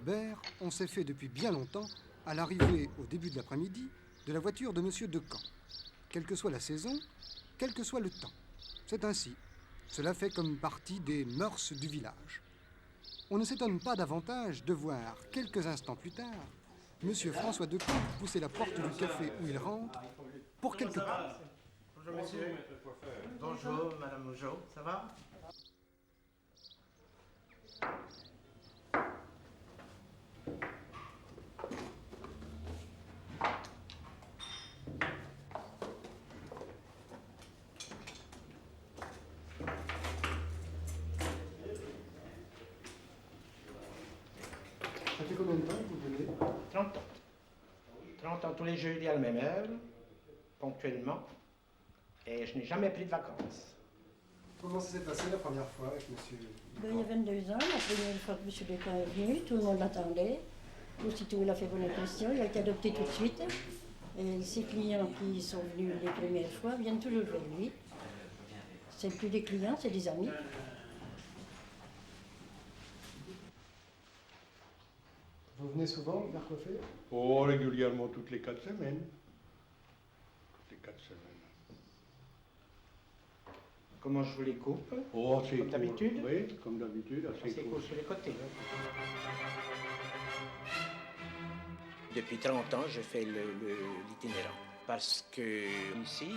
Berre, on s'est fait depuis bien longtemps, à l'arrivée au début de l'après-midi, de la voiture de M. Decamp. Quelle que soit la saison, quel que soit le temps. C'est ainsi. Cela fait comme partie des mœurs du village. On ne s'étonne pas davantage de voir, quelques instants plus tard, M. François Decamp pousser la porte du café où il rentre pour quelque temps. Bonjour monsieur. Bonjour madame Mougeot, ça va? Ça fait combien de temps que vous venez? 30 ans. 30 ans tous les jeudis à la même heure, ponctuellement. Et je n'ai jamais pris de vacances. Comment ça s'est passé la première fois avec monsieur? Il y a 22 ans, la première fois que M. Decamp est venu, tout le monde l'attendait. Aussitôt, il a fait bonne impression, il a été adopté tout de suite. Et ses clients qui sont venus les premières fois viennent toujours vers lui. C'est plus des clients, c'est des amis. Vous venez souvent vous faire coiffer? Oh, régulièrement, toutes les 4 semaines. Toutes les 4 semaines. Comment je vous les coupe? Oh, c'est Comme court. d'habitude? Oui, comme d'habitude, assez C'est court. court sur les côtés. Depuis 30 ans, je fais l'itinérant. Parce que ici,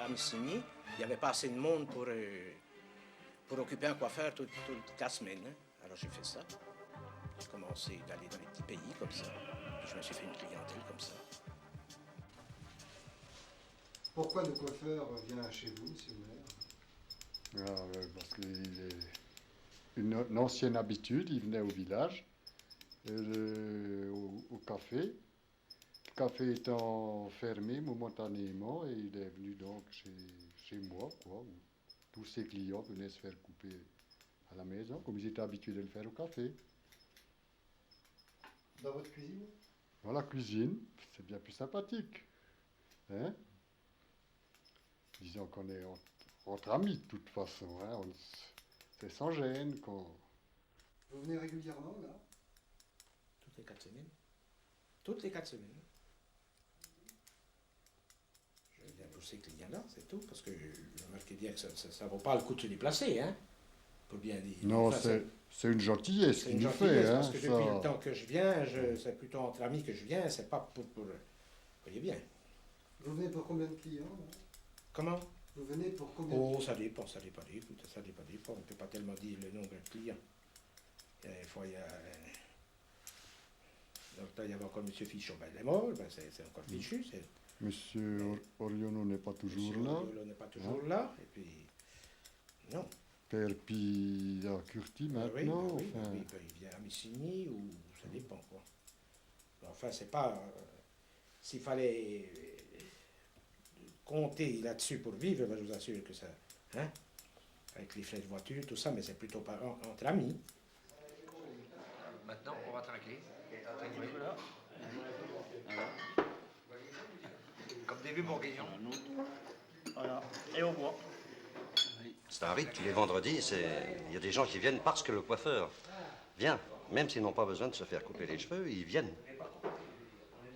à Messigny, il n'y avait pas assez de monde pour occuper un coiffeur toute la semaine. Hein. Alors j'ai fait ça. J'ai commencé d'aller dans les petits pays comme ça. Puis je me suis fait une clientèle comme ça. Pourquoi le coiffeur vient chez vous, monsieur le maire? Parce qu'il est une ancienne habitude, il venait au village, au café. Le café étant fermé momentanément, et il est venu donc chez moi, quoi, où tous ses clients venaient se faire couper à la maison, comme ils étaient habitués de le faire au café. Dans votre cuisine? Dans la cuisine, c'est bien plus sympathique. Hein? Disons qu'on est entre amis de toute façon, hein? C'est sans gêne. Vous venez régulièrement, là? Toutes les 4 semaines. Toutes les 4 semaines. Je viens pour ces clients-là, c'est tout. Parce que je remarque bien que ça ne vaut pas le coup de se déplacer, hein? Pour bien dire. Non, Enfin, c'est une gentillesse c'est qu'il une nous gentillesse, fait. Hein, parce que ça. depuis le temps que je viens, c'est plutôt entre amis que je viens, c'est pas pour... Vous voyez bien. Vous venez pour combien de clients, là? Comment? Vous venez pour combien de Oh, clients? ça dépend. Écoute, ça dépend. On ne peut pas tellement dire le nombre de clients. Des fois, il y a... Dans le temps, il y avait encore M. Fichon, ben, il est mort, ben, c'est encore fichu. Monsieur Oriono n'est pas toujours là. On n'est pas toujours là, et puis... Non. Père Pi à Curti Oui, maintenant. oui, enfin. oui, ben, il vient à Messigny, ou ça dépend, quoi. Enfin, c'est pas... s'il fallait compter là-dessus pour vivre, ben, je vous assure que ça... Hein, avec les frais de voiture, tout ça, mais c'est plutôt entre amis. Maintenant, on va trinquer. Voilà. Comme des vieux bourguignons. Voilà. Et au bois. C'est un rythme, tous les vendredis, il y a des gens qui viennent parce que le coiffeur vient. Même s'ils n'ont pas besoin de se faire couper les cheveux, ils viennent.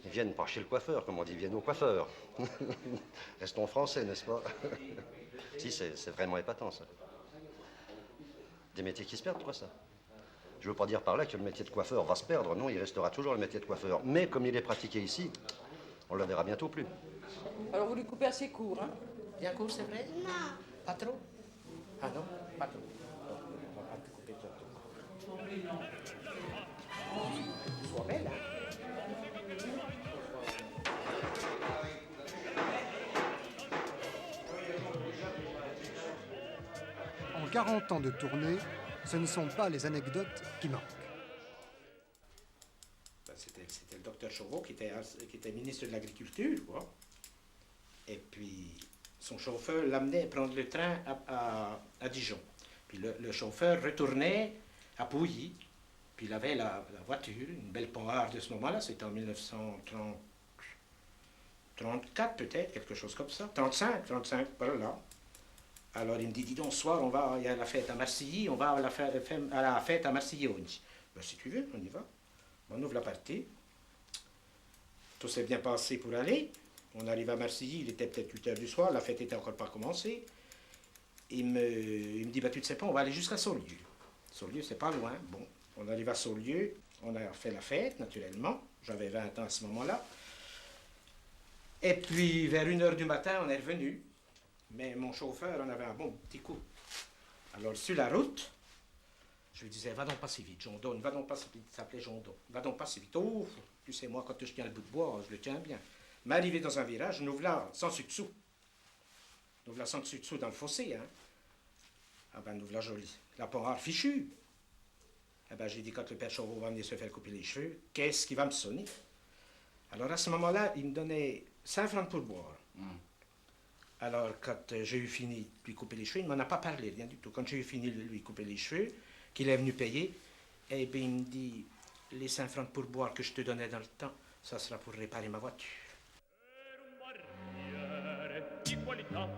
Ils viennent pas chez le coiffeur, comme on dit, ils viennent au coiffeur. Restons français, n'est-ce pas? Si, c'est vraiment épatant, ça. Des métiers qui se perdent, quoi, ça. Je veux pas dire par là que le métier de coiffeur va se perdre. Non, il restera toujours le métier de coiffeur. Mais comme il est pratiqué ici, on le verra bientôt plus. Alors vous lui coupez assez court, hein? Bien court, c'est vrai? Non. Pas trop? Ah non, pas trop. On va pas te couper trop. Sois belle, hein? En 40 ans de tournée, ce ne sont pas les anecdotes qui manquent. Ben, c'était le docteur Chauveau qui était ministre de l'Agriculture, quoi. Et puis, son chauffeur l'amenait prendre le train à Dijon. Puis le chauffeur retournait à Pouilly. Puis il avait la voiture, une belle Panhard de ce moment-là, c'était en 1934 peut-être, quelque chose comme ça. 35, par là. Alors il me dit, dis donc, ce soir, il y a la fête à Marcilly, on va à la fête à Marcilly. Ben, si tu veux, on y va. On ouvre la partie. Tout s'est bien passé pour aller. On arrive à Marcilly, il était peut-être 8 heures du soir, la fête n'était encore pas commencée. Il me dit, bah, tu ne sais pas, on va aller jusqu'à Saulieu. Saulieu, c'est pas loin. Bon, on arrive à Saulieu, on a fait la fête, naturellement. J'avais 20 ans à ce moment-là. Et puis, vers 1 heure du matin, on est revenu. Mais mon chauffeur en avait un bon petit coup. Alors, sur la route, je lui disais, va donc pas si vite, Jondon, va donc pas si vite, il s'appelait Jondon. Va donc pas si vite. Oh, tu sais, moi, quand je tiens le bout de bois, je le tiens bien. Mais arrivé dans un virage, nous voilà sans dessus-dessous. Nous voilà sans dessus-dessous dans le fossé, hein. Ah ben, nous voilà jolis. La poire fichue. Eh ben, j'ai dit, quand le père Chauveau va venir se faire couper les cheveux, qu'est-ce qui va me sonner? Alors, à ce moment-là, il me donnait 5 francs pour boire. Alors, quand j'ai eu fini de lui couper les cheveux, il ne m'en a pas parlé, rien du tout. Quand j'ai eu fini de lui couper les cheveux, qu'il est venu payer, eh bien, il me dit, les 5 francs pour boire que je te donnais dans le temps, ça sera pour réparer ma voiture. Di qualità,